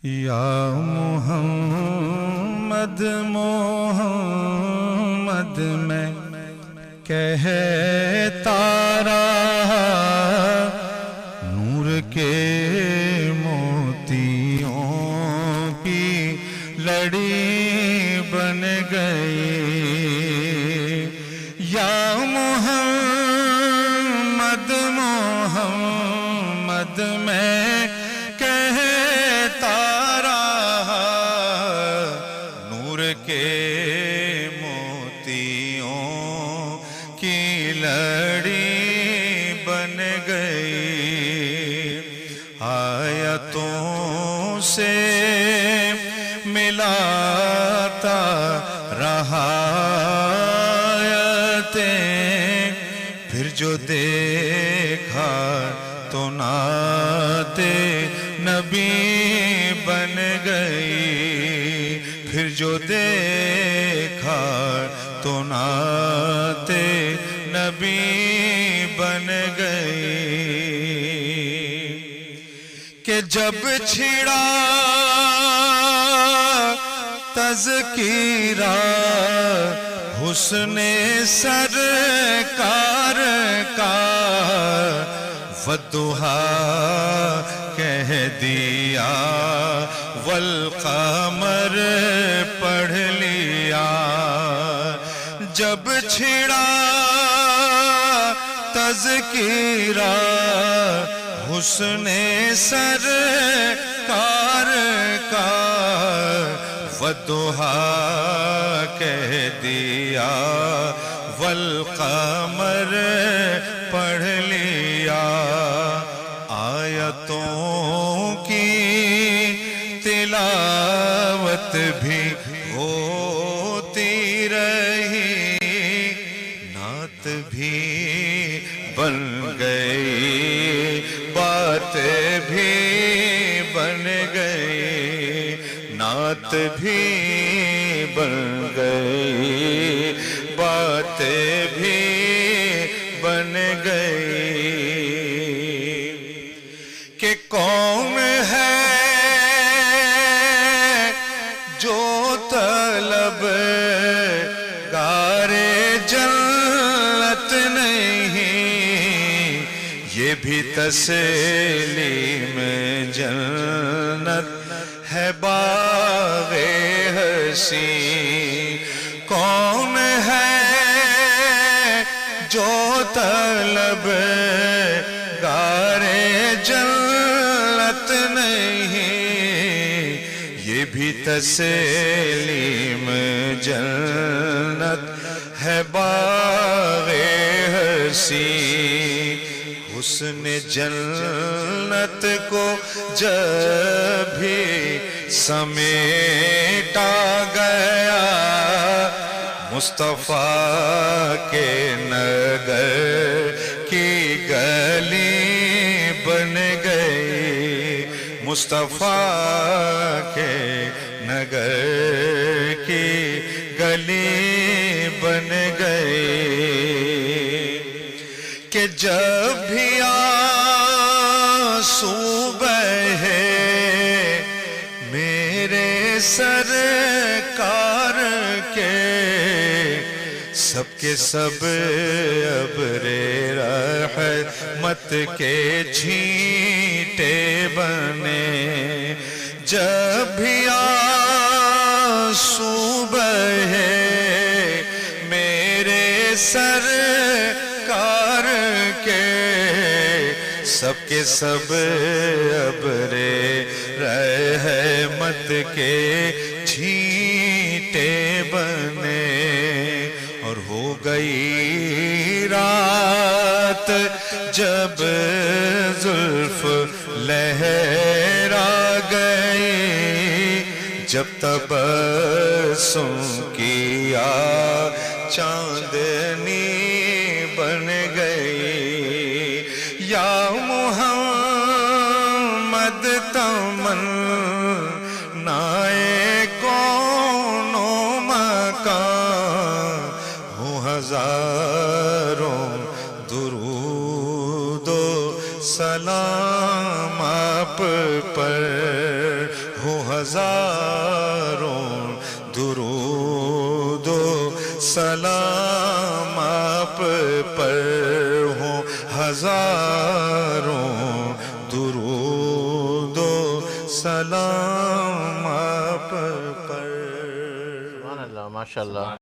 یا محمد محمد میں کہتا رہا، نور کے موتیوں کی لڑی بن گئی۔ یا محمد محمد میں کہتا رہا، نور کے موتیوں کی لڑی بن گئی۔ آیتوں سے ملاتا رہا آیتیں، پھر جو دیکھا تو نعت نبی بن گئی۔ پھر جو دیکھا تو نعت نبی بن گئی۔ کہ جب چھڑا تذکیرہ حسن سرکار کا، والضحیٰ کہہ دیا والقمر پڑھ لیا۔ جب چھڑا تذکیرہ حسن سرکار کا، والضحیٰ کہہ دیا والقمر پڑھ لیا۔ آیتوں کی تلاوت بھی ہوتی رہی، نعت بھی بن گئی، بات بھی بن گئی، نعت بھی بن گئی، بات بھی بن گئی۔ کہ کون ہے جو طلب گار جنت نہیں، یہ بھی تسلیم جنت ہے باغ حسین۔ کون ہے جو طلب گار جنت نہیں، یہ بھی تسلیم جنت ہے باغ حسین۔ حسن جنت کو جب بھی سمیٹا گیا، مصطفیٰ کے نگر کی گلی بن گئی، مصطفیٰ کے نگر کی گلی بن گئی۔ کہ جب بھی آنسو بہے میرے سرکار کے، سب کے سب ابر رحمت کے چھینٹے بنے۔ جب بھی آنسو بہے میرے سرکار کے، سب کے سب ابر رحمت کے چھینٹے بنے۔ اور ہو گئی رات جب زلف لہرا گئی، جب تبسم کیا چاندنی بن گئی۔ یا محمد تمنائے کون و مکان، ہوں ہزاروں درود و سلام آپ پر، ہو ہزاروں درود و سلام آپ پر ہوں ہزاروں درود و سلام آپ پر. سبحان اللہ، ماشاءاللہ.